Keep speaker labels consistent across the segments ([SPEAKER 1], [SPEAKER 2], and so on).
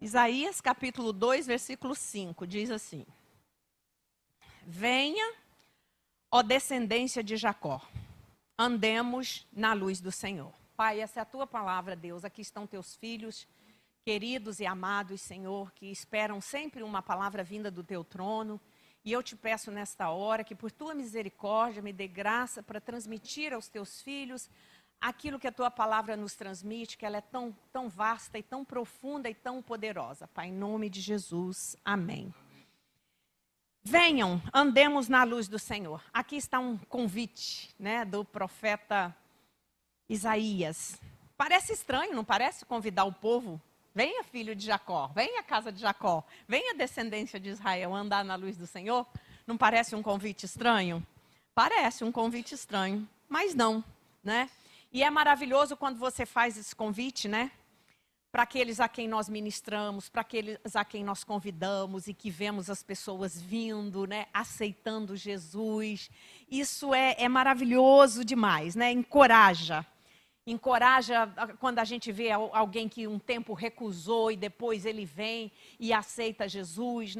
[SPEAKER 1] Isaías capítulo 2, versículo 5, diz assim: Venha, ó descendência de Jacó, andemos na luz do Senhor. Pai, essa é a tua palavra, Deus. Aqui estão teus filhos, queridos e amados, Senhor, que esperam sempre uma palavra vinda do teu trono. E eu te peço nesta hora que por tua misericórdia me dê graça para transmitir aos teus filhos aquilo que a tua palavra nos transmite, que ela é tão vasta e tão profunda e tão poderosa. Pai, em nome de Jesus, amém. Venham, andemos na luz do Senhor. Aqui está um convite, do profeta Isaías. Parece estranho, não parece, convidar o povo? Venha, filho de Jacó, venha, casa de Jacó, venha, descendência de Israel, andar na luz do Senhor. Não parece um convite estranho? Parece um convite estranho, mas não, E é maravilhoso quando você faz esse convite, para aqueles a quem nós ministramos, para aqueles a quem nós convidamos e que vemos as pessoas vindo, aceitando Jesus. Isso é maravilhoso demais, Encoraja quando a gente vê alguém que um tempo recusou e depois ele vem e aceita Jesus,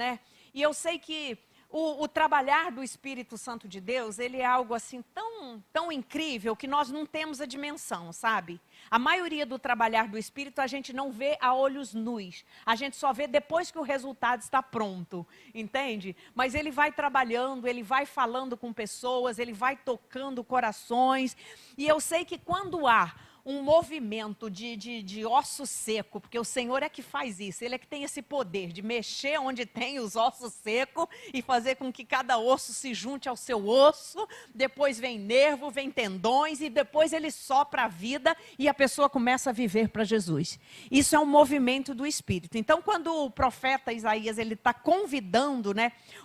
[SPEAKER 1] E eu sei que o trabalhar do Espírito Santo de Deus, ele é algo assim tão incrível que nós não temos a dimensão, sabe? A maioria do trabalhar do Espírito a gente não vê a olhos nus. A gente só vê depois que o resultado está pronto, entende? Mas ele vai trabalhando, ele vai falando com pessoas, ele vai tocando corações. E eu sei que quando há um movimento de osso seco, porque o Senhor é que faz isso, Ele é que tem esse poder de mexer onde tem os ossos secos e fazer com que cada osso se junte ao seu osso, depois vem nervo, vem tendões e depois Ele sopra a vida e a pessoa começa a viver para Jesus. Isso é um movimento do Espírito. Então, quando o profeta Isaías ele está convidando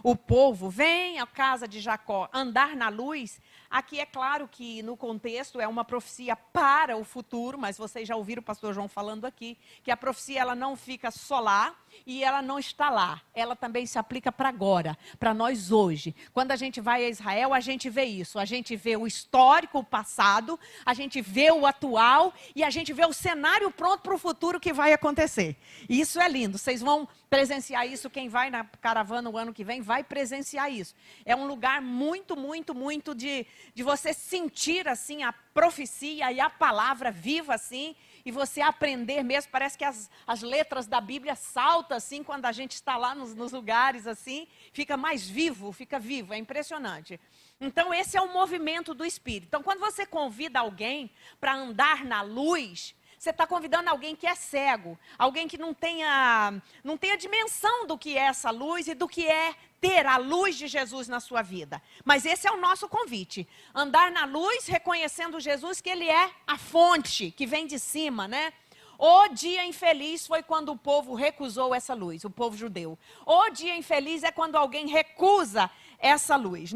[SPEAKER 1] o povo, vem à casa de Jacó andar na luz, aqui é claro que no contexto é uma profecia para o futuro, mas vocês já ouviram o pastor João falando aqui, que a profecia ela não fica só lá e ela não está lá. Ela também se aplica para agora, para nós hoje. Quando a gente vai a Israel, a gente vê isso. A gente vê o histórico, o passado, a gente vê o atual e a gente vê o cenário pronto para o futuro que vai acontecer. E isso é lindo. Vocês vão presenciar isso. Quem vai na caravana o ano que vem vai presenciar isso. É um lugar muito, muito, muito de você sentir assim a profecia e a palavra viva assim, e você aprender mesmo, parece que as letras da Bíblia saltam assim, quando a gente está lá nos lugares assim, fica mais vivo, é impressionante. Então esse é o movimento do Espírito. Então quando você convida alguém para andar na luz, você está convidando alguém que é cego, alguém que não tenha dimensão do que é essa luz e do que é ter a luz de Jesus na sua vida. Mas esse é o nosso convite. Andar na luz, reconhecendo Jesus que Ele é a fonte que vem de cima, O dia infeliz foi quando o povo recusou essa luz, o povo judeu. O dia infeliz é quando alguém recusa essa luz,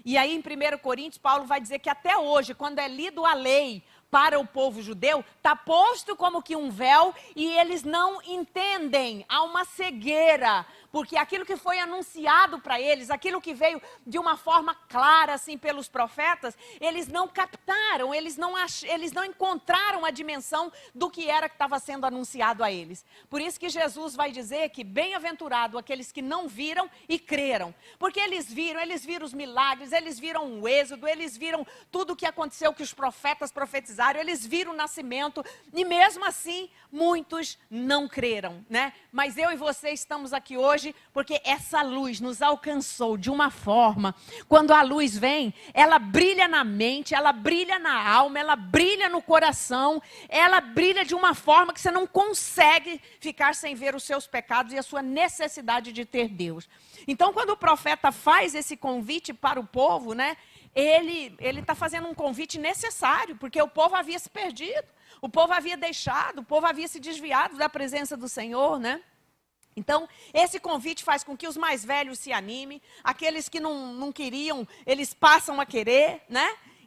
[SPEAKER 1] E aí em 1 Coríntios, Paulo vai dizer que até hoje, quando é lido a lei para o povo judeu, está posto como que um véu e eles não entendem, há uma cegueira, porque aquilo que foi anunciado para eles, aquilo que veio de uma forma clara assim pelos profetas, eles não captaram, eles não encontraram a dimensão do que era que estava sendo anunciado a eles. Por isso que Jesus vai dizer que bem-aventurado aqueles que não viram e creram, porque eles viram os milagres, eles viram o êxodo, eles viram tudo o que aconteceu que os profetas profetizaram, eles viram o nascimento e mesmo assim muitos não creram, Mas eu e você estamos aqui hoje porque essa luz nos alcançou de uma forma, quando a luz vem, ela brilha na mente, ela brilha na alma, ela brilha no coração, ela brilha de uma forma que você não consegue ficar sem ver os seus pecados e a sua necessidade de ter Deus. Então quando o profeta faz esse convite para o povo, ele está fazendo um convite necessário, porque o povo havia se perdido, o povo havia deixado, o povo havia se desviado da presença do Senhor, Então, esse convite faz com que os mais velhos se animem, aqueles que não queriam, eles passam a querer,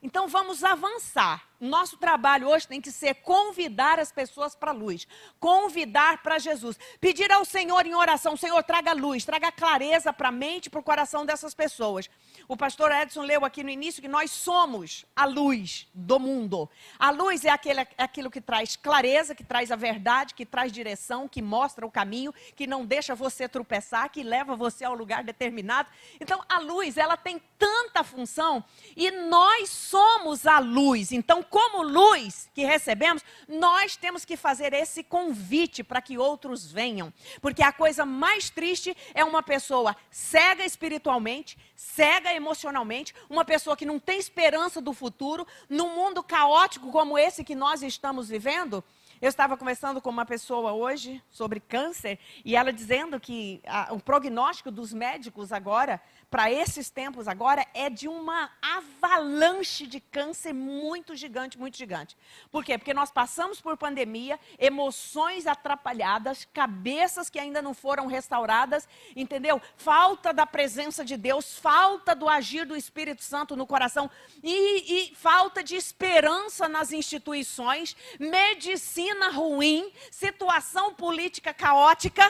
[SPEAKER 1] Então, vamos avançar. Nosso trabalho hoje tem que ser convidar as pessoas para a luz, convidar para Jesus, pedir ao Senhor em oração, Senhor, traga luz, traga clareza para a mente e para o coração dessas pessoas. O pastor Edson leu aqui no início que nós somos a luz do mundo. A luz é aquilo que traz clareza, que traz a verdade, que traz direção, que mostra o caminho, que não deixa você tropeçar, que leva você ao lugar determinado. Então, a luz, ela tem tanta função e nós somos a luz. Então, como luz que recebemos, nós temos que fazer esse convite para que outros venham. Porque a coisa mais triste é uma pessoa cega espiritualmente, cega emocionalmente, uma pessoa que não tem esperança do futuro, num mundo caótico como esse que nós estamos vivendo. Eu estava conversando com uma pessoa hoje sobre câncer e ela dizendo que o prognóstico dos médicos agora, para esses tempos agora, é de uma avalanche de câncer muito gigante, muito gigante. Por quê? Porque nós passamos por pandemia, emoções atrapalhadas, cabeças que ainda não foram restauradas, entendeu? Falta da presença de Deus, falta do agir do Espírito Santo no coração e falta de esperança nas instituições, medicina ruim, situação política caótica.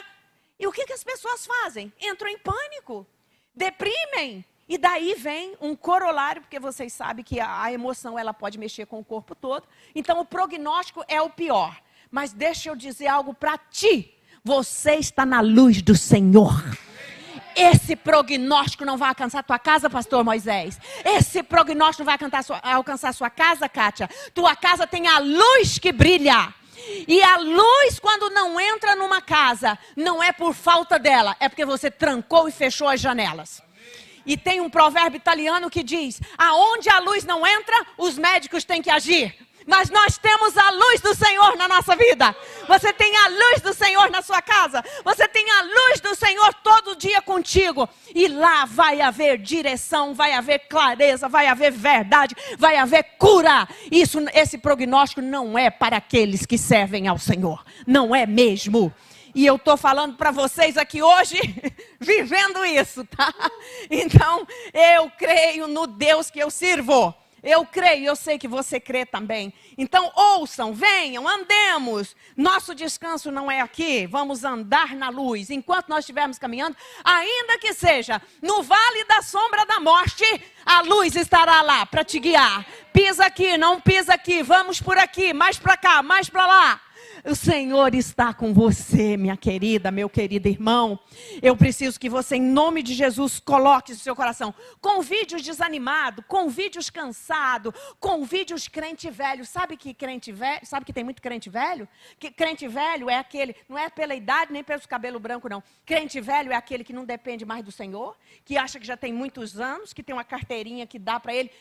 [SPEAKER 1] E o que as pessoas fazem? Entram em pânico, deprimem. E daí vem um corolário, porque vocês sabem que a emoção ela pode mexer com o corpo todo. Então o prognóstico é o pior. Mas deixa eu dizer algo para ti. Você está na luz do Senhor. Esse prognóstico não vai alcançar a tua casa, pastor Moisés. Esse prognóstico não vai alcançar a sua casa, Kátia. Tua casa tem a luz que brilha. E a luz, quando não entra numa casa, não é por falta dela, é porque você trancou e fechou as janelas. E tem um provérbio italiano que diz: aonde a luz não entra, os médicos têm que agir. Mas nós temos a luz do Senhor na nossa vida. Você tem a luz do Senhor na sua casa. Você tem a luz do Senhor todo dia contigo. E lá vai haver direção, vai haver clareza, vai haver verdade, vai haver cura. Esse prognóstico não é para aqueles que servem ao Senhor. Não é mesmo. E eu estou falando para vocês aqui hoje, vivendo isso, tá? Então, eu creio no Deus que eu sirvo. Eu creio, eu sei que você crê também. Então ouçam, venham, andemos. Nosso descanso não é aqui, vamos andar na luz. Enquanto nós estivermos caminhando, ainda que seja no vale da sombra da morte, a luz estará lá para te guiar. Pisa aqui, não pisa aqui, vamos por aqui, mais para cá, mais para lá. O Senhor está com você, minha querida, meu querido irmão. Eu preciso que você, em nome de Jesus, coloque no seu coração. Convide os desanimados, convide os cansados, convide os crente velhos. Sabe que crente velho, sabe que tem muito crente velho? Que crente velho é aquele, não é pela idade nem pelos cabelos brancos, não. Crente velho é aquele que não depende mais do Senhor, que acha que já tem muitos anos, que tem uma carteirinha que dá para ele.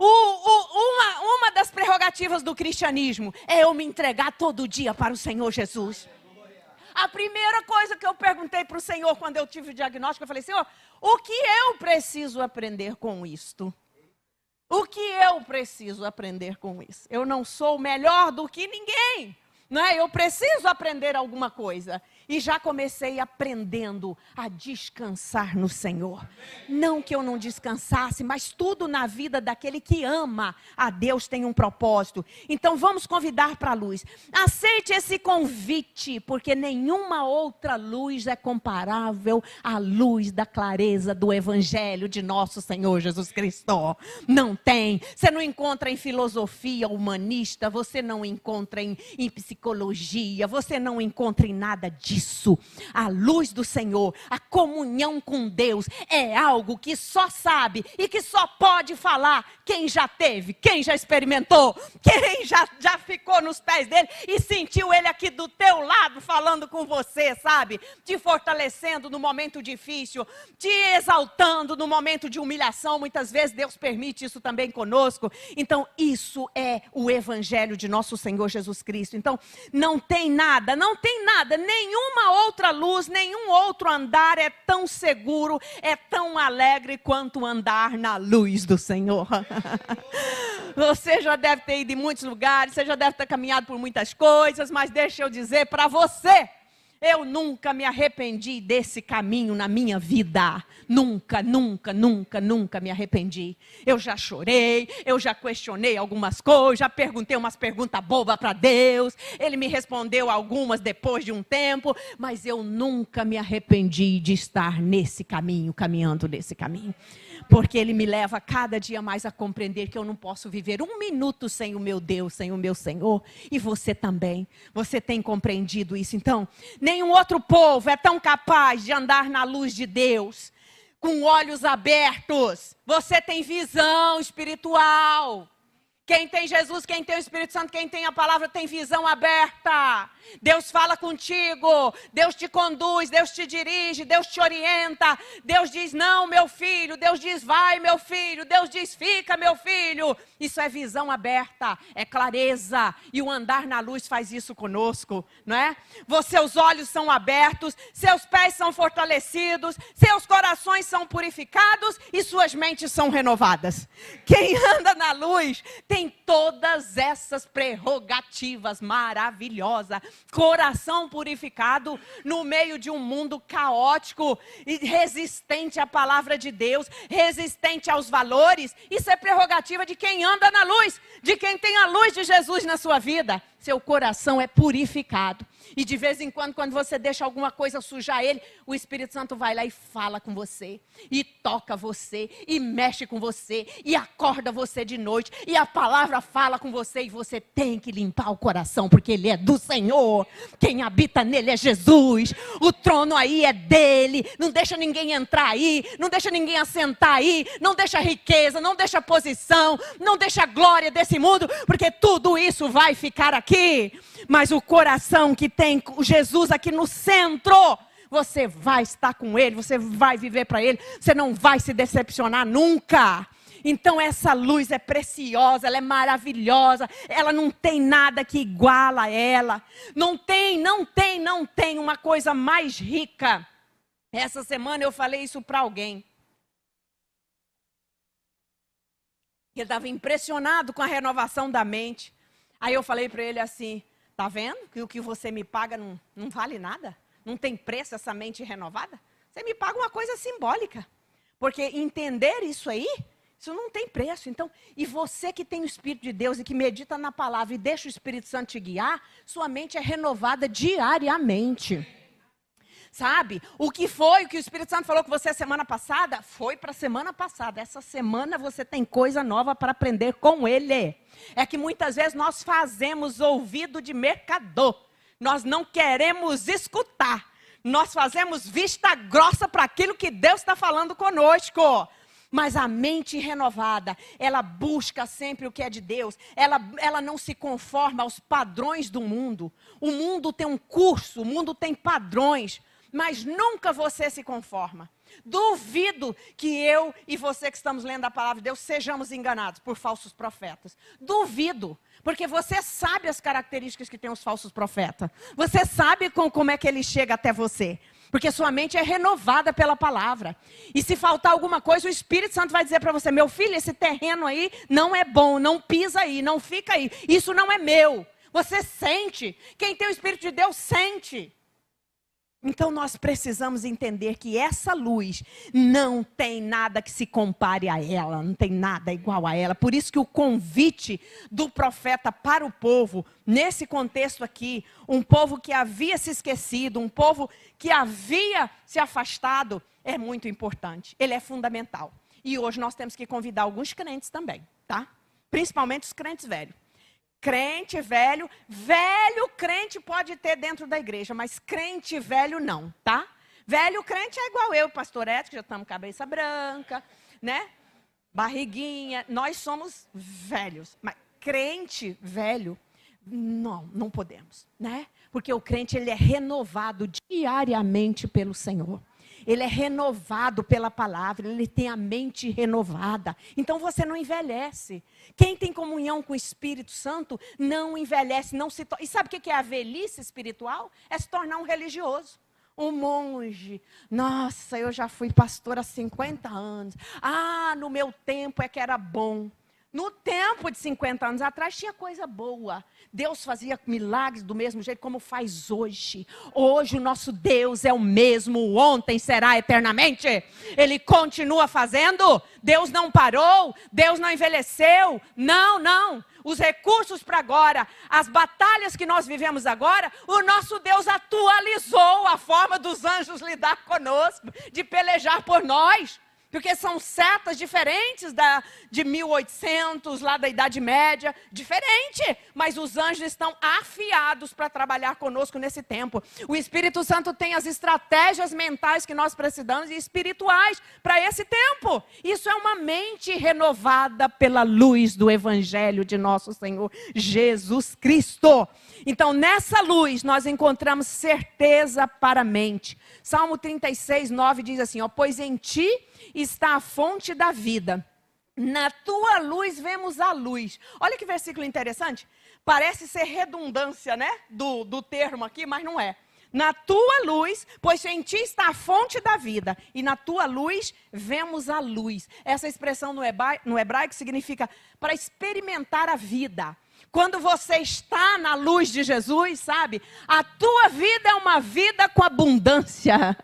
[SPEAKER 1] Uma das prerrogativas do cristianismo é eu me entregar todo dia para o Senhor Jesus. A primeira coisa que eu perguntei para o Senhor quando eu tive o diagnóstico, eu falei: Senhor, o que eu preciso aprender com isto? O que eu preciso aprender com isso? Eu não sou melhor do que ninguém, não é? Eu preciso aprender alguma coisa. E já comecei aprendendo a descansar no Senhor. Não que eu não descansasse, mas tudo na vida daquele que ama a Deus tem um propósito. Então vamos convidar para a luz. Aceite esse convite, porque nenhuma outra luz é comparável à luz da clareza do Evangelho de nosso Senhor Jesus Cristo. Não tem. Você não encontra em filosofia humanista, você não encontra em psicologia, você não encontra em nada disso. A luz do Senhor, a comunhão com Deus é algo que só sabe e que só pode falar quem já teve, quem já experimentou, quem já ficou nos pés dele e sentiu ele aqui do teu lado falando com você, sabe? Te fortalecendo no momento difícil, te exaltando no momento de humilhação. Muitas vezes Deus permite isso também conosco. Então isso é o Evangelho de nosso Senhor Jesus Cristo. Então não tem nada, nenhuma outra luz, nenhum outro andar é tão seguro, é tão alegre quanto andar na luz do Senhor. Você já deve ter ido em muitos lugares, você já deve ter caminhado por muitas coisas, mas deixa eu dizer para você, eu nunca me arrependi desse caminho na minha vida. Nunca me arrependi. Eu já chorei, eu já questionei algumas coisas, já perguntei umas perguntas bobas para Deus. Ele me respondeu algumas depois de um tempo, mas eu nunca me arrependi de estar nesse caminho, caminhando nesse caminho. Porque Ele me leva cada dia mais a compreender que eu não posso viver um minuto sem o meu Deus, sem o meu Senhor. E você também. Você tem compreendido isso. Então, nenhum outro povo é tão capaz de andar na luz de Deus, com olhos abertos. Você tem visão espiritual. Quem tem Jesus, quem tem o Espírito Santo, quem tem a palavra tem visão aberta. Deus fala contigo, Deus te conduz, Deus te dirige, Deus te orienta. Deus diz não, meu filho, Deus diz vai, meu filho, Deus diz fica, meu filho. Isso é visão aberta, é clareza. E o andar na luz faz isso conosco, não é? Seus olhos são abertos, seus pés são fortalecidos, seus corações são purificados e suas mentes são renovadas. Quem anda na luz tem todas essas prerrogativas maravilhosas. Coração purificado no meio de um mundo caótico e resistente à palavra de Deus, resistente aos valores. Isso é prerrogativa de quem anda na luz, de quem tem a luz de Jesus na sua vida. Seu coração é purificado. E de vez em quando você deixa alguma coisa sujar ele, o Espírito Santo vai lá e fala com você, e toca você, e mexe com você, e acorda você de noite, e a palavra fala com você, e você tem que limpar o coração, porque ele é do Senhor. Quem habita nele é Jesus, o trono aí é dele. Não deixa ninguém entrar aí, não deixa ninguém assentar aí, não deixa riqueza, não deixa posição, não deixa glória desse mundo, porque tudo isso vai ficar aqui. Mas o coração que tem Jesus aqui no centro, você vai estar com ele, você vai viver para ele, você não vai se decepcionar nunca. Então essa luz é preciosa, ela é maravilhosa, ela não tem nada que iguala a ela. Não tem uma coisa mais rica. Essa semana eu falei isso para alguém. Ele estava impressionado com a renovação da mente. Aí eu falei para ele assim, tá vendo que o que você me paga não vale nada? Não tem preço essa mente renovada? Você me paga uma coisa simbólica. Porque entender isso aí, isso não tem preço. Então, e você que tem o Espírito de Deus e que medita na palavra e deixa o Espírito Santo te guiar, sua mente é renovada diariamente. Sabe? O que o Espírito Santo falou com você semana passada, foi para a semana passada. Essa semana você tem coisa nova para aprender com ele. É que muitas vezes nós fazemos ouvido de mercador. Nós não queremos escutar. Nós fazemos vista grossa para aquilo que Deus está falando conosco. Mas a mente renovada, ela busca sempre o que é de Deus. Ela não se conforma aos padrões do mundo. O mundo tem um curso, o mundo tem padrões. Mas nunca você se conforma. Duvido que eu e você que estamos lendo a palavra de Deus sejamos enganados por falsos profetas. Duvido, porque você sabe as características que tem os falsos profetas. Você sabe como é que ele chega até você. Porque sua mente é renovada pela palavra. E se faltar alguma coisa, o Espírito Santo vai dizer para você, meu filho, esse terreno aí não é bom, não pisa aí, não fica aí. Isso não é meu. Você sente. Quem tem o Espírito de Deus sente. Então nós precisamos entender que essa luz não tem nada que se compare a ela, não tem nada igual a ela. Por isso que o convite do profeta para o povo, nesse contexto aqui, um povo que havia se esquecido, um povo que havia se afastado, é muito importante, ele é fundamental. E hoje nós temos que convidar alguns crentes também, tá? Principalmente os crentes velhos. Crente velho crente pode ter dentro da igreja, mas crente velho não, tá? Velho crente é igual eu, pastor Edson, que já estamos com cabeça branca, né? Barriguinha, nós somos velhos, mas crente velho, não podemos, né? Porque o crente, ele é renovado diariamente pelo Senhor. Ele é renovado pela palavra, ele tem a mente renovada. Então você não envelhece. Quem tem comunhão com o Espírito Santo não envelhece, não se torna. E sabe o que é a velhice espiritual? É se tornar um religioso. Um monge. Nossa, eu já fui pastor há 50 anos. Ah, no meu tempo é que era bom. No tempo de 50 anos atrás tinha coisa boa. Deus fazia milagres do mesmo jeito como faz hoje. Hoje o nosso Deus é o mesmo, ontem será eternamente. Ele continua fazendo. Deus não parou, Deus não envelheceu. Não. Os recursos para agora, as batalhas que nós vivemos agora, o nosso Deus atualizou a forma dos anjos lidar conosco, de pelejar por nós. Porque são setas diferentes de 1800, lá da Idade Média, diferente. Mas os anjos estão afiados para trabalhar conosco nesse tempo. O Espírito Santo tem as estratégias mentais que nós precisamos e espirituais para esse tempo. Isso é uma mente renovada pela luz do Evangelho de nosso Senhor Jesus Cristo. Então, nessa luz, nós encontramos certeza para a mente. Salmo 36, 9 diz assim, ó, pois em ti está a fonte da vida. Na tua luz vemos a luz. Olha que versículo interessante. Parece ser redundância, né? Do termo aqui, mas não é. Na tua luz, pois em ti está a fonte da vida. E na tua luz vemos a luz. Essa expressão no hebraico significa para experimentar a vida. Quando você está na luz de Jesus, sabe? A tua vida é uma vida com abundância.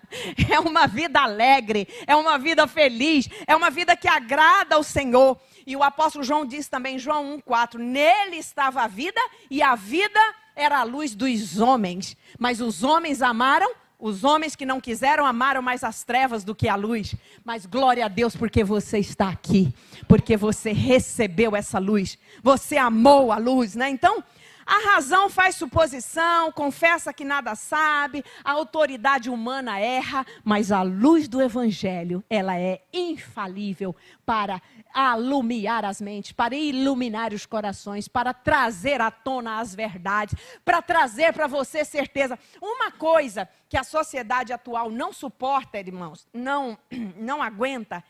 [SPEAKER 1] É uma vida alegre. É uma vida feliz. É uma vida que agrada ao Senhor. E o apóstolo João diz também, João 1,4. Nele estava a vida e a vida era a luz dos homens. Mas os homens amaram. Os homens que não quiseram amaram mais as trevas do que a luz. Mas glória a Deus porque você está aqui. Porque você recebeu essa luz. Você amou a luz, né? Então, a razão faz suposição, confessa que nada sabe. A autoridade humana erra. Mas a luz do Evangelho, ela é infalível para alumiar as mentes, para iluminar os corações, para trazer à tona as verdades, para trazer para você certeza. Uma coisa que a sociedade atual não suporta, irmãos, não aguenta,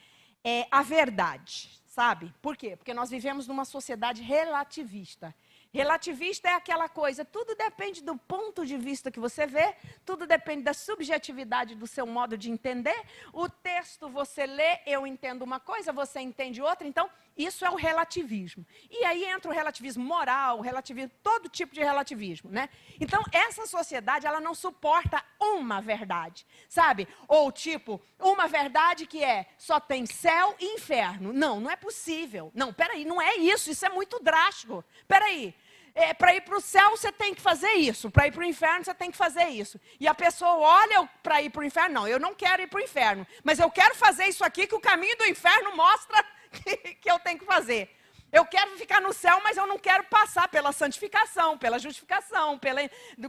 [SPEAKER 1] é a verdade, sabe? Por quê? Porque nós vivemos numa sociedade relativista. Relativista é aquela coisa, tudo depende do ponto de vista que você vê, tudo depende da subjetividade do seu modo de entender. O texto você lê, eu entendo uma coisa, você entende outra, então isso é o relativismo. E aí entra o relativismo moral, relativismo, todo tipo de relativismo, né? Então essa sociedade, ela não suporta uma verdade, sabe? Ou tipo, uma verdade que só tem céu e inferno. Não, não é possível. Não, peraí, não é isso é muito drástico. Peraí. Para ir para o céu você tem que fazer isso, para ir para o inferno você tem que fazer isso. E a pessoa olha para ir para o inferno, não, eu não quero ir para o inferno, mas eu quero fazer isso aqui que o caminho do inferno mostra que eu tenho que fazer. Eu quero ficar no céu, mas eu não quero passar pela santificação, pela justificação, pela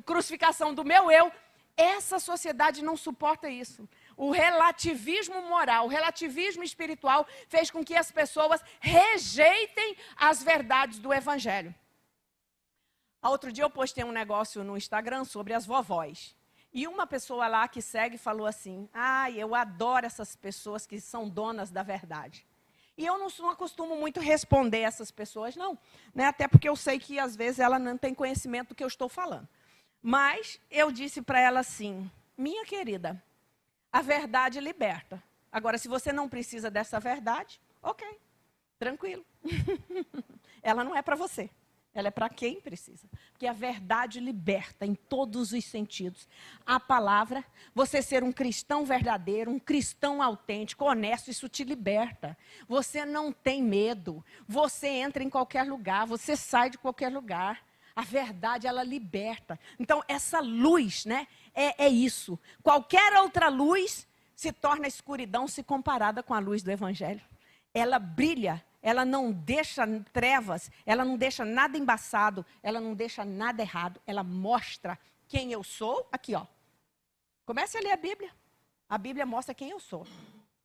[SPEAKER 1] crucificação do meu eu. Essa sociedade não suporta isso. O relativismo moral, o relativismo espiritual fez com que as pessoas rejeitem as verdades do Evangelho. Outro dia eu postei um negócio no Instagram sobre as vovós. E uma pessoa lá que segue falou assim, eu adoro essas pessoas que são donas da verdade. E eu não acostumo muito responder essas pessoas, não. Né? Até porque eu sei que às vezes ela não tem conhecimento do que eu estou falando. Mas eu disse para ela assim, minha querida, a verdade liberta. Agora, se você não precisa dessa verdade, ok, tranquilo. Ela não é para você. Ela é para quem precisa. Porque a verdade liberta em todos os sentidos. A palavra, você ser um cristão verdadeiro, um cristão autêntico, honesto, isso te liberta. Você não tem medo. Você entra em qualquer lugar, você sai de qualquer lugar. A verdade, ela liberta. Então, essa luz, né, é isso. Qualquer outra luz se torna escuridão se comparada com a luz do Evangelho. Ela brilha. Ela não deixa trevas, ela não deixa nada embaçado, ela não deixa nada errado. Ela mostra quem eu sou. Aqui, ó. Comece a ler a Bíblia. A Bíblia mostra quem eu sou.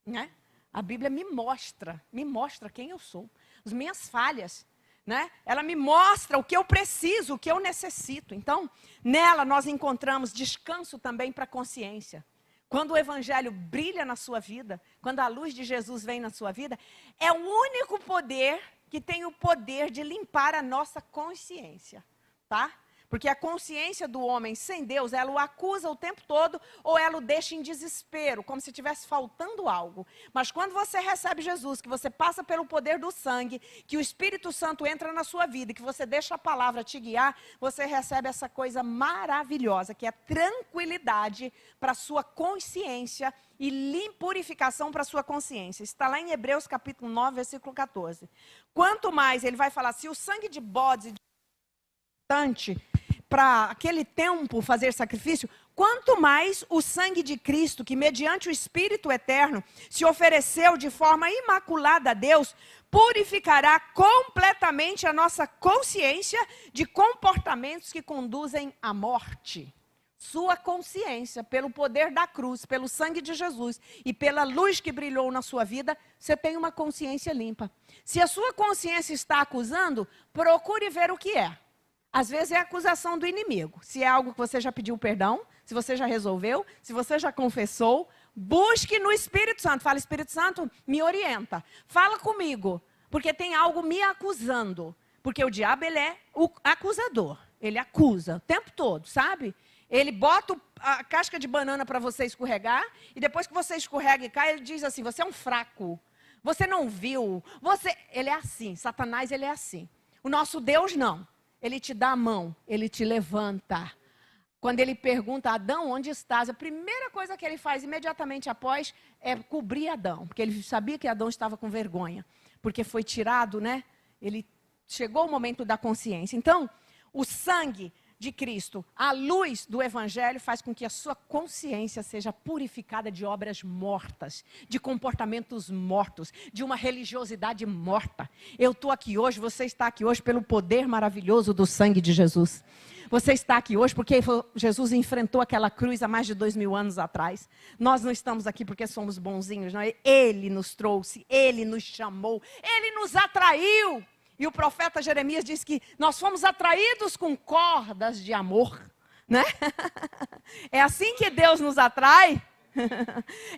[SPEAKER 1] Né? A Bíblia me mostra quem eu sou. As minhas falhas. Né? Ela me mostra o que eu preciso, o que eu necessito. Então, nela nós encontramos descanso também para a consciência. Quando o Evangelho brilha na sua vida, quando a luz de Jesus vem na sua vida, é o único poder que tem o poder de limpar a nossa consciência, tá? Porque a consciência do homem sem Deus, ela o acusa o tempo todo ou ela o deixa em desespero, como se estivesse faltando algo. Mas quando você recebe Jesus, que você passa pelo poder do sangue, que o Espírito Santo entra na sua vida, que você deixa a palavra te guiar, você recebe essa coisa maravilhosa, que é tranquilidade para a sua consciência e purificação para a sua consciência. Está lá em Hebreus capítulo 9, versículo 14. Quanto mais, ele vai falar, se o sangue de bodes e de para aquele tempo fazer sacrifício, quanto mais o sangue de Cristo, que mediante o Espírito eterno se ofereceu de forma imaculada a Deus, purificará completamente a nossa consciência de comportamentos que conduzem à morte. Sua consciência, pelo poder da cruz, pelo sangue de Jesus e pela luz que brilhou na sua vida, você tem uma consciência limpa. Se a sua consciência está acusando, procure ver o que é. Às vezes é acusação do inimigo. Se é algo que você já pediu perdão, se você já resolveu, se você já confessou, busque no Espírito Santo. Fala, Espírito Santo, me orienta. Fala comigo, porque tem algo me acusando. Porque o diabo, ele é o acusador. Ele acusa o tempo todo, sabe? Ele bota a casca de banana para você escorregar, e depois que você escorrega e cai, ele diz assim, você é um fraco, você não viu, ele é assim, Satanás ele é assim. O nosso Deus não, ele te dá a mão, ele te levanta. Quando ele pergunta, Adão, onde estás? A primeira coisa que ele faz imediatamente após é cobrir Adão, porque ele sabia que Adão estava com vergonha, porque foi tirado, né? Ele chegou o momento da consciência. Então, o sangue de Cristo, a luz do Evangelho faz com que a sua consciência seja purificada de obras mortas, de comportamentos mortos, de uma religiosidade morta. Eu estou aqui hoje, você está aqui hoje pelo poder maravilhoso do sangue de Jesus. Você está aqui hoje porque Jesus enfrentou aquela cruz há mais de 2000 anos atrás. Nós não estamos aqui porque somos bonzinhos, não. Ele nos trouxe, Ele nos chamou, Ele nos atraiu. E o profeta Jeremias diz que nós fomos atraídos com cordas de amor, né? É assim que Deus nos atrai.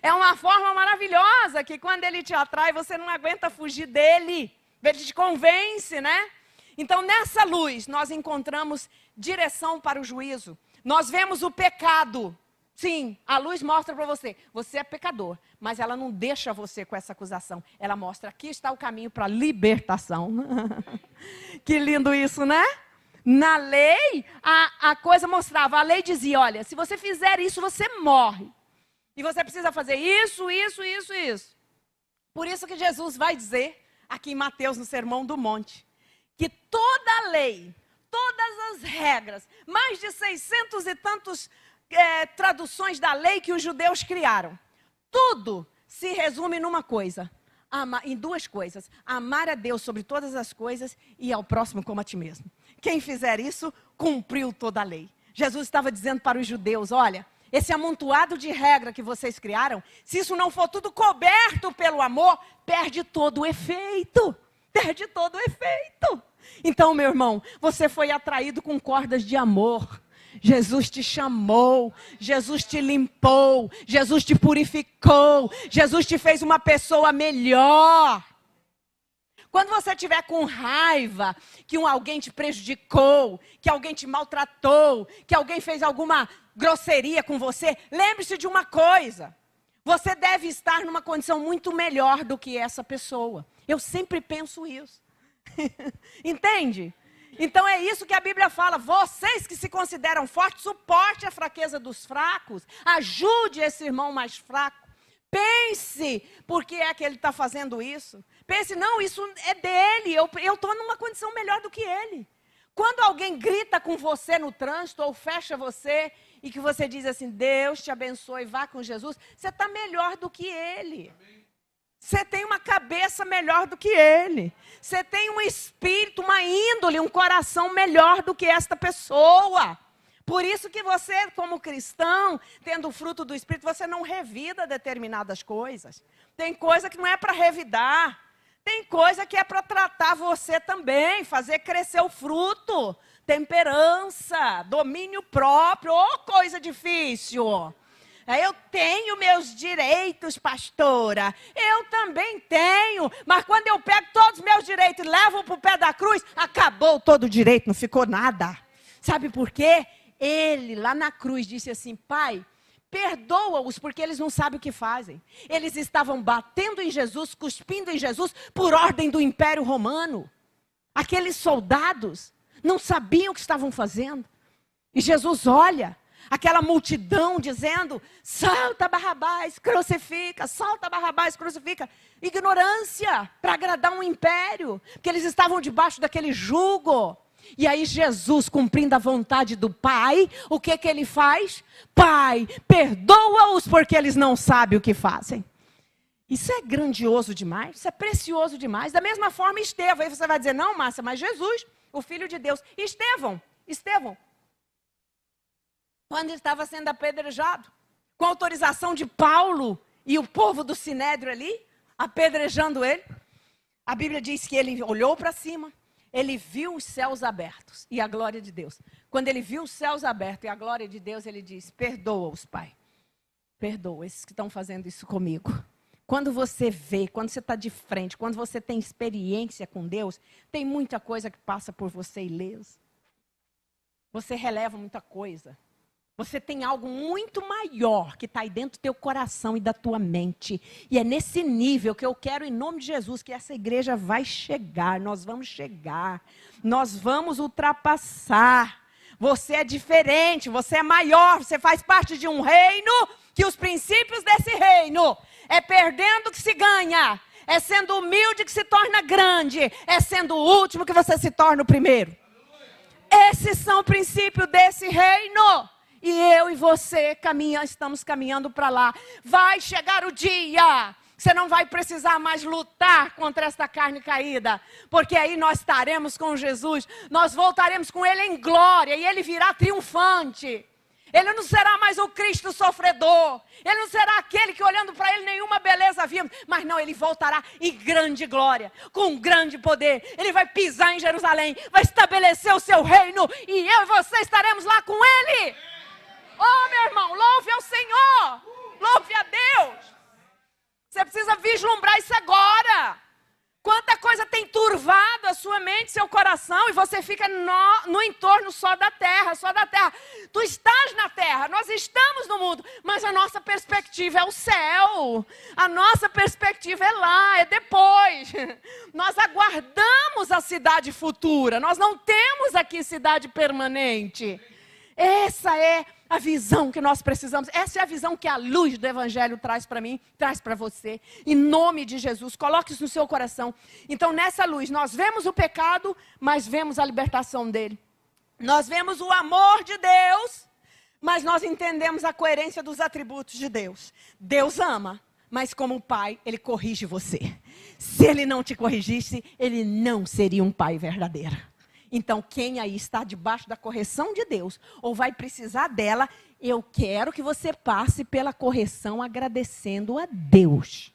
[SPEAKER 1] É uma forma maravilhosa que quando Ele te atrai, você não aguenta fugir dEle. Ele te convence, né? Então, nessa luz, nós encontramos direção para o juízo. Nós vemos o pecado. Sim, a luz mostra para você, você é pecador, mas ela não deixa você com essa acusação. Ela mostra, aqui está o caminho para a libertação. Que lindo isso, né? Na lei, a coisa mostrava, a lei dizia, olha, se você fizer isso, você morre. E você precisa fazer isso. Por isso que Jesus vai dizer, aqui em Mateus, no Sermão do Monte, que toda a lei, todas as regras, mais de 600 e tantos traduções da lei que os judeus criaram. Tudo se resume numa coisa, em duas coisas. Amar a Deus sobre todas as coisas e ao próximo como a ti mesmo. Quem fizer isso, cumpriu toda a lei. Jesus estava dizendo para os judeus, olha, esse amontoado de regra que vocês criaram, se isso não for tudo coberto pelo amor, perde todo o efeito. Perde todo o efeito. Então, meu irmão, você foi atraído com cordas de amor. Jesus te chamou, Jesus te limpou, Jesus te purificou, Jesus te fez uma pessoa melhor. Quando você estiver com raiva, que alguém te prejudicou, que alguém te maltratou, que alguém fez alguma grosseria com você, lembre-se de uma coisa, você deve estar numa condição muito melhor do que essa pessoa. Eu sempre penso isso. Entende? Então é isso que a Bíblia fala, vocês que se consideram fortes, suporte a fraqueza dos fracos, ajude esse irmão mais fraco, pense por que é que ele está fazendo isso, pense, não, isso é dele, eu estou numa condição melhor do que ele. Quando alguém grita com você no trânsito ou fecha você e que você diz assim, Deus te abençoe, vá com Jesus, você está melhor do que ele. Você tem uma cabeça melhor do que ele. Você tem um espírito, uma índole, um coração melhor do que esta pessoa. Por isso que você, como cristão, tendo o fruto do Espírito, você não revida determinadas coisas. Tem coisa que não é para revidar. Tem coisa que é para tratar você também, fazer crescer o fruto. Temperança, domínio próprio, coisa difícil. Eu tenho meus direitos, pastora. Eu também tenho. Mas quando eu pego todos os meus direitos e levo para o pé da cruz, acabou todo o direito, não ficou nada. Sabe por quê? Ele, lá na cruz, disse assim, Pai, perdoa-os porque eles não sabem o que fazem. Eles estavam batendo em Jesus, cuspindo em Jesus, por ordem do Império Romano. Aqueles soldados não sabiam o que estavam fazendo. E Jesus olha aquela multidão dizendo, solta Barrabás, crucifica, solta Barrabás, crucifica. Ignorância para agradar um império, porque eles estavam debaixo daquele jugo. E aí Jesus, cumprindo a vontade do Pai, o que ele faz? Pai, perdoa-os porque eles não sabem o que fazem. Isso é grandioso demais, isso é precioso demais. Da mesma forma, Estevão. Aí você vai dizer, não, Márcia, mas Jesus, o Filho de Deus. Estevão, quando ele estava sendo apedrejado, com autorização de Paulo e o povo do Sinédrio ali, apedrejando ele, a Bíblia diz que ele olhou para cima, ele viu os céus abertos e a glória de Deus. Quando ele viu os céus abertos e a glória de Deus, ele disse, perdoa-os, Pai. Perdoa esses que estão fazendo isso comigo. Quando você vê, quando você está de frente, quando você tem experiência com Deus, tem muita coisa que passa por você ileso. Você releva muita coisa. Você tem algo muito maior que está aí dentro do teu coração e da tua mente. E é nesse nível que eu quero, em nome de Jesus, que essa igreja vai chegar. Nós vamos chegar. Nós vamos ultrapassar. Você é diferente, você é maior. Você faz parte de um reino que os princípios desse reino é perdendo que se ganha. É sendo humilde que se torna grande. É sendo o último que você se torna o primeiro. Esses são os princípios desse reino. E eu e você estamos caminhando para lá. Vai chegar o dia, você não vai precisar mais lutar contra esta carne caída. Porque aí nós estaremos com Jesus, nós voltaremos com Ele em glória e Ele virá triunfante. Ele não será mais o Cristo sofredor. Ele não será aquele que olhando para Ele nenhuma beleza vimos. Mas não, Ele voltará em grande glória, com grande poder. Ele vai pisar em Jerusalém, vai estabelecer o seu reino. E eu e você estaremos lá com Ele. Oh, meu irmão, louve ao Senhor. Louve a Deus. Você precisa vislumbrar isso agora. Quanta coisa tem turvado a sua mente, seu coração, e você fica no entorno só da terra, só da terra. Tu estás na terra, nós estamos no mundo, mas a nossa perspectiva é o céu. A nossa perspectiva é lá, é depois. Nós aguardamos a cidade futura, nós não temos aqui cidade permanente. Essa é a visão que nós precisamos. Essa é a visão que a luz do Evangelho traz para mim, traz para você. Em nome de Jesus, coloque isso no seu coração. Então, nessa luz, nós vemos o pecado, mas vemos a libertação dele. Nós vemos o amor de Deus, mas nós entendemos a coerência dos atributos de Deus. Deus ama, mas como pai, Ele corrige você. Se Ele não te corrigisse, Ele não seria um pai verdadeiro. Então, quem aí está debaixo da correção de Deus, ou vai precisar dela, eu quero que você passe pela correção agradecendo a Deus.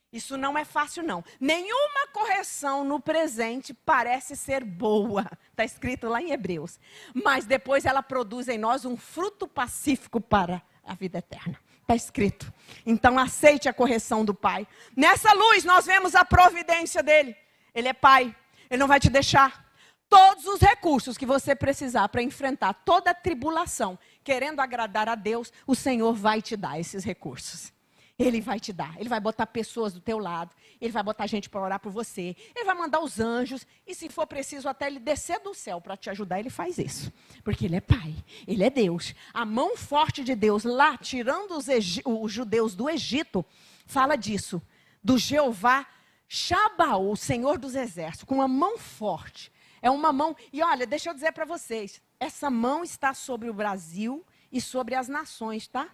[SPEAKER 1] Isso não é fácil, não. Nenhuma correção no presente parece ser boa. Está escrito lá em Hebreus. Mas depois ela produz em nós um fruto pacífico para a vida eterna. Está escrito. Então, aceite a correção do Pai. Nessa luz, nós vemos a providência dele. Ele é Pai. Ele não vai te deixar. Todos os recursos que você precisar para enfrentar toda a tribulação, querendo agradar a Deus, o Senhor vai te dar esses recursos. Ele vai te dar. Ele vai botar pessoas do teu lado. Ele vai botar gente para orar por você. Ele vai mandar os anjos. E se for preciso até ele descer do céu para te ajudar, ele faz isso. Porque ele é Pai. Ele é Deus. A mão forte de Deus lá, tirando os judeus do Egito, fala disso. Do Jeová Shabaô, o Senhor dos Exércitos, com uma mão forte. É uma mão, e olha, deixa eu dizer para vocês, essa mão está sobre o Brasil e sobre as nações, tá?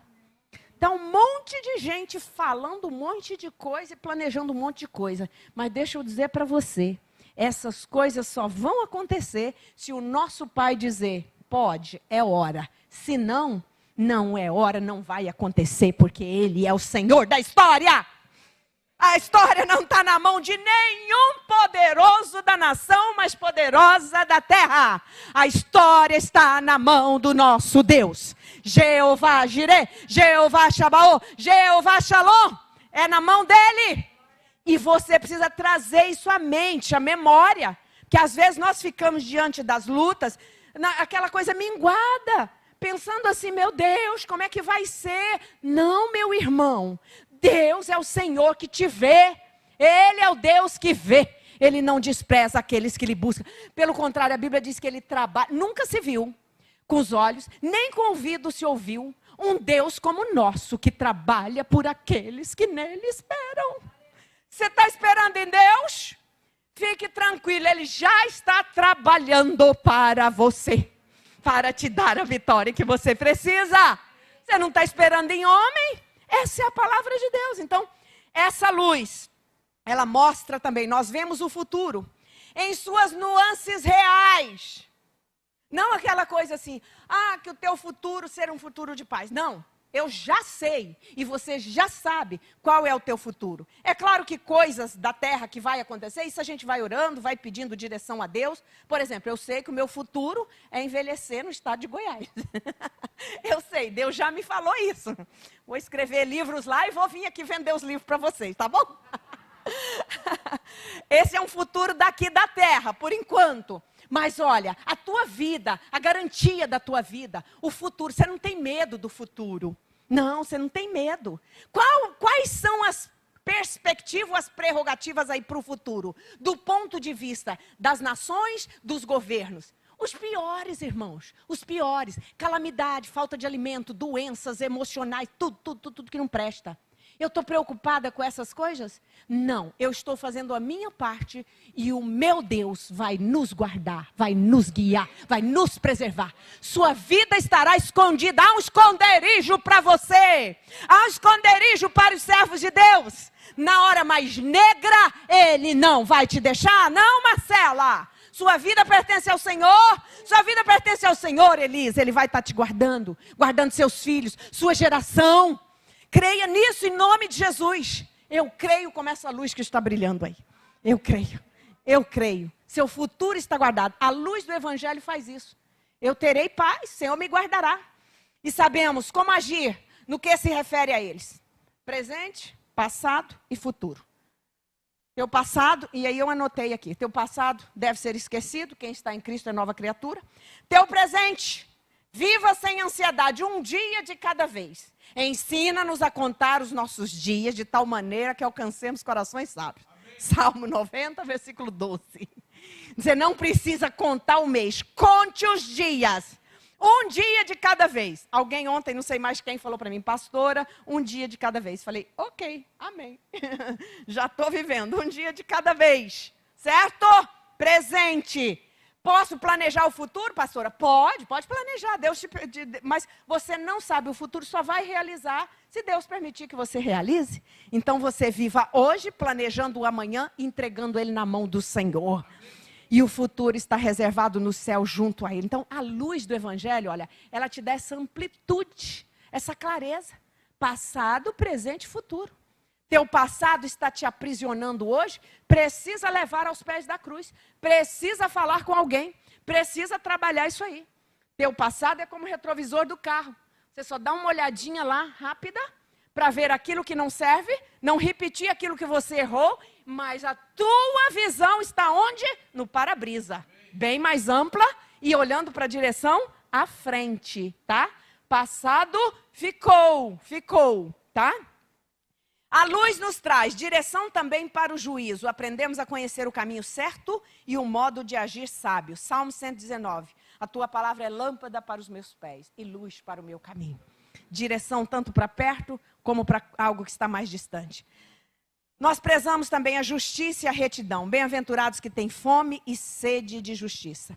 [SPEAKER 1] Está um monte de gente falando um monte de coisa e planejando um monte de coisa. Mas deixa eu dizer para você, essas coisas só vão acontecer se o nosso Pai dizer, pode, é hora. Se não, não é hora, não vai acontecer, porque Ele é o Senhor da história. A história não está na mão de nenhum poderoso da nação, mas poderosa da terra. A história está na mão do nosso Deus. Jeová Jireh, Jeová Shabaô, Jeová Shalom. É na mão dele. E você precisa trazer isso à mente, à memória. Que às vezes nós ficamos diante das lutas, aquela coisa minguada. Pensando assim, meu Deus, como é que vai ser? Não, meu irmão. Deus é o Senhor que te vê. Ele é o Deus que vê. Ele não despreza aqueles que lhe buscam. Pelo contrário, a Bíblia diz que ele trabalha. Nunca se viu com os olhos, nem com o ouvido se ouviu um Deus como o nosso, que trabalha por aqueles que nele esperam. Você está esperando em Deus? Fique tranquilo, Ele já está trabalhando para você, para te dar a vitória que você precisa. Você não está esperando em homem? Essa é a palavra de Deus. Então, essa luz, ela mostra também, nós vemos o futuro em suas nuances reais. Não aquela coisa assim, que o teu futuro será um futuro de paz. Não. Eu já sei e você já sabe qual é o teu futuro. É claro que coisas da terra que vai acontecer, isso a gente vai orando, vai pedindo direção a Deus. Por exemplo, eu sei que o meu futuro é envelhecer no estado de Goiás. Eu sei, Deus já me falou isso. Vou escrever livros lá e vou vir aqui vender os livros para vocês, tá bom? Esse é um futuro daqui da terra, por enquanto. Mas olha, a tua vida, a garantia da tua vida, o futuro, você não tem medo do futuro. Não, você não tem medo. Quais são as perspectivas, as prerrogativas aí para o futuro? Do ponto de vista das nações, dos governos. Os piores, irmãos, os piores. Calamidade, falta de alimento, doenças emocionais, tudo que não presta. Eu estou preocupada com essas coisas? Não, eu estou fazendo a minha parte e o meu Deus vai nos guardar, vai nos guiar, vai nos preservar. Sua vida estará escondida, há um esconderijo para você, há um esconderijo para os servos de Deus. Na hora mais negra, Ele não vai te deixar, não, Marcela. Sua vida pertence ao Senhor, sua vida pertence ao Senhor, Elisa. Ele vai estar te guardando, guardando seus filhos, sua geração. Creia nisso em nome de Jesus. Eu creio como essa luz que está brilhando aí. Eu creio. Seu futuro está guardado. A luz do Evangelho faz isso. Eu terei paz, o Senhor me guardará. E sabemos como agir no que se refere a eles. Presente, passado e futuro. Teu passado, e aí eu anotei aqui. Teu passado deve ser esquecido. Quem está em Cristo é nova criatura. Teu presente, viva sem ansiedade, um dia de cada vez. Ensina-nos a contar os nossos dias de tal maneira que alcancemos corações sábios. Amém. Salmo 90, versículo 12. Você não precisa contar o mês, conte os dias. Um dia de cada vez. Alguém ontem, não sei mais quem, falou para mim, pastora, um dia de cada vez. Falei, ok, amém. Já estou vivendo, um dia de cada vez. Certo? Presente. Posso planejar o futuro, pastora? Pode planejar. Mas você não sabe, o futuro só vai realizar se Deus permitir que você realize. Então você viva hoje, planejando o amanhã, entregando ele na mão do Senhor. E o futuro está reservado no céu junto a ele. Então a luz do Evangelho, olha, ela te dá essa amplitude, essa clareza. Passado, presente e futuro. Teu passado está te aprisionando hoje, precisa levar aos pés da cruz, precisa falar com alguém, precisa trabalhar isso aí. Teu passado é como o retrovisor do carro. Você só dá uma olhadinha lá, rápida, para ver aquilo que não serve, não repetir aquilo que você errou, mas a tua visão está onde? No para-brisa, bem mais ampla e olhando para a direção à frente, tá? Passado ficou, tá? A luz nos traz direção também para o juízo. Aprendemos a conhecer o caminho certo e o modo de agir sábio. Salmo 119. A tua palavra é lâmpada para os meus pés e luz para o meu caminho. Direção tanto para perto como para algo que está mais distante. Nós prezamos também a justiça e a retidão. Bem-aventurados que têm fome e sede de justiça.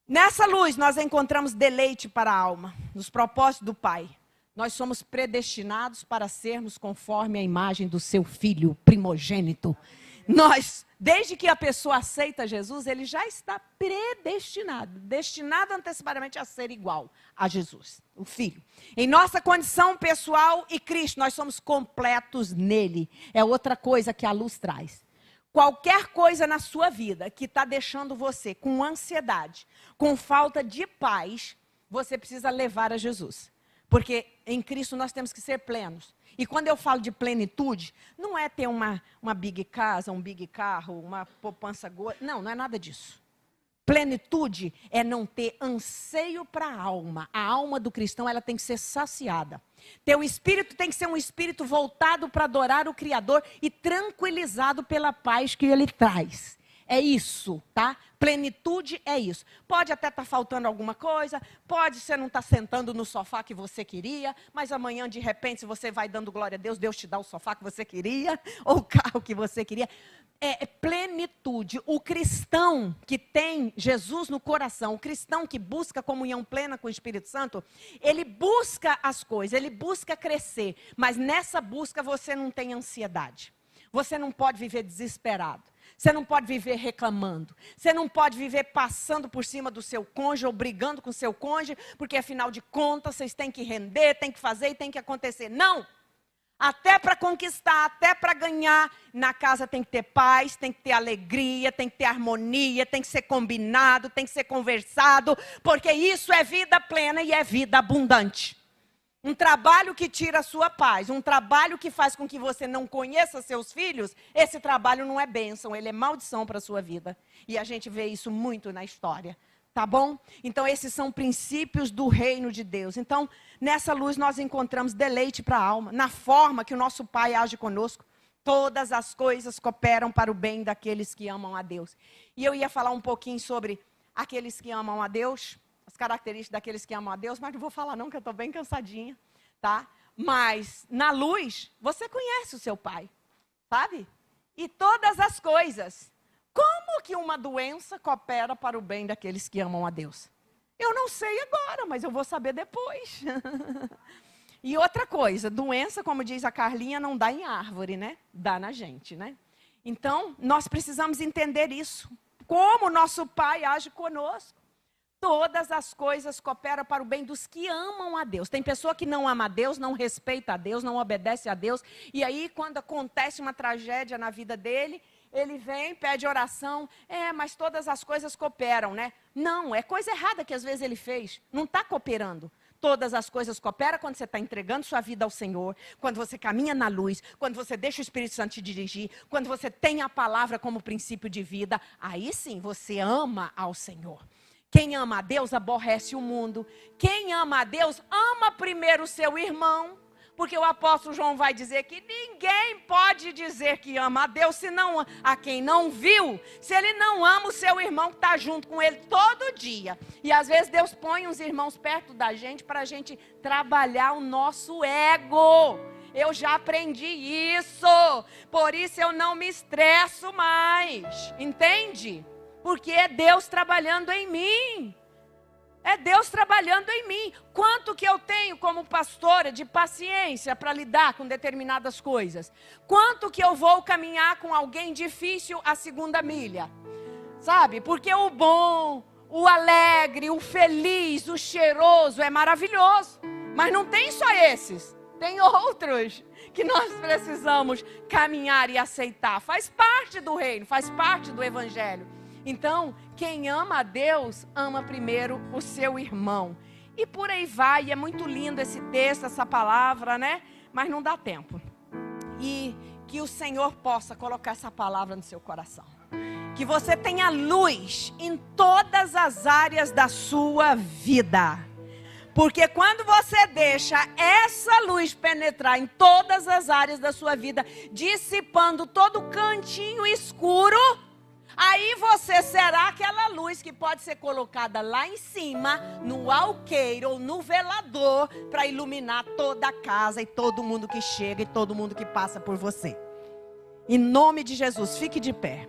[SPEAKER 1] Nessa luz nós encontramos deleite para a alma, nos propósitos do Pai. Nós somos predestinados para sermos conforme a imagem do seu Filho primogênito. Nós, desde que a pessoa aceita Jesus, ele já está predestinado, destinado antecipadamente a ser igual a Jesus, o Filho. Em nossa condição pessoal e Cristo, nós somos completos nele. É outra coisa que a luz traz. Qualquer coisa na sua vida que está deixando você com ansiedade, com falta de paz, você precisa levar a Jesus. Porque em Cristo nós temos que ser plenos. E quando eu falo de plenitude, não é ter uma big casa, um big carro, uma poupança gorda. Não é nada disso. Plenitude é não ter anseio para a alma. A alma do cristão, ela tem que ser saciada. Teu espírito tem que ser um espírito voltado para adorar o Criador e tranquilizado pela paz que ele traz. É isso, tá? Plenitude é isso. Pode até estar faltando alguma coisa, pode você não estar sentando no sofá que você queria, mas amanhã, de repente, se você vai dando glória a Deus, Deus te dá o sofá que você queria, ou o carro que você queria. É plenitude. O cristão que tem Jesus no coração, o cristão que busca comunhão plena com o Espírito Santo, ele busca as coisas, ele busca crescer, mas nessa busca você não tem ansiedade. Você não pode viver desesperado. Você não pode viver reclamando. Você não pode viver passando por cima do seu cônjuge ou brigando com o seu cônjuge, porque afinal de contas vocês têm que render, têm que fazer e tem que acontecer. Não! Até para conquistar, até para ganhar, na casa tem que ter paz, tem que ter alegria, tem que ter harmonia, tem que ser combinado, tem que ser conversado, porque isso é vida plena e é vida abundante. Um trabalho que tira a sua paz, um trabalho que faz com que você não conheça seus filhos, esse trabalho não é bênção, ele é maldição para a sua vida. E a gente vê isso muito na história, tá bom? Então esses são princípios do reino de Deus. Então nessa luz nós encontramos deleite para a alma, na forma que o nosso Pai age conosco. Todas as coisas cooperam para o bem daqueles que amam a Deus. E eu ia falar um pouquinho sobre aqueles que amam a Deus, as características daqueles que amam a Deus, mas não vou falar não, que eu estou bem cansadinha, tá? Mas, na luz, você conhece o seu Pai, sabe? E todas as coisas. Como que uma doença coopera para o bem daqueles que amam a Deus? Eu não sei agora, mas eu vou saber depois. E outra coisa, doença, como diz a Carlinha, não dá em árvore, né? Dá na gente, né? Então, nós precisamos entender isso. Como o nosso Pai age conosco. Todas as coisas cooperam para o bem dos que amam a Deus. Tem pessoa que não ama a Deus, não respeita a Deus, não obedece a Deus. E aí, quando acontece uma tragédia na vida dele, ele vem, pede oração. Mas todas as coisas cooperam, né? Não, é coisa errada que às vezes ele fez. Não está cooperando. Todas as coisas cooperam quando você está entregando sua vida ao Senhor, quando você caminha na luz, quando você deixa o Espírito Santo te dirigir, quando você tem a palavra como princípio de vida. Aí sim, você ama ao Senhor. Quem ama a Deus aborrece o mundo. Quem ama a Deus ama primeiro o seu irmão. Porque o apóstolo João vai dizer que ninguém pode dizer que ama a Deus senão a quem não viu. Se ele não ama o seu irmão que está junto com ele todo dia. E às vezes Deus põe uns irmãos perto da gente para a gente trabalhar o nosso ego. Eu já aprendi isso. Por isso eu não me estresso mais. Entende? Porque é Deus trabalhando em mim. É Deus trabalhando em mim. Quanto que eu tenho como pastora de paciência para lidar com determinadas coisas? Quanto que eu vou caminhar com alguém difícil a segunda milha? Sabe? Porque o bom, o alegre, o feliz, o cheiroso é maravilhoso. Mas não tem só esses. Tem outros que nós precisamos caminhar e aceitar. Faz parte do reino, faz parte do evangelho. Então, quem ama a Deus, ama primeiro o seu irmão. E por aí vai, e é muito lindo esse texto, essa palavra, né? Mas não dá tempo. E que o Senhor possa colocar essa palavra no seu coração. Que você tenha luz em todas as áreas da sua vida. Porque quando você deixa essa luz penetrar em todas as áreas da sua vida, dissipando todo cantinho escuro, aí você será aquela luz que pode ser colocada lá em cima, no alqueire ou no velador, para iluminar toda a casa e todo mundo que chega e todo mundo que passa por você. Em nome de Jesus, fique de pé.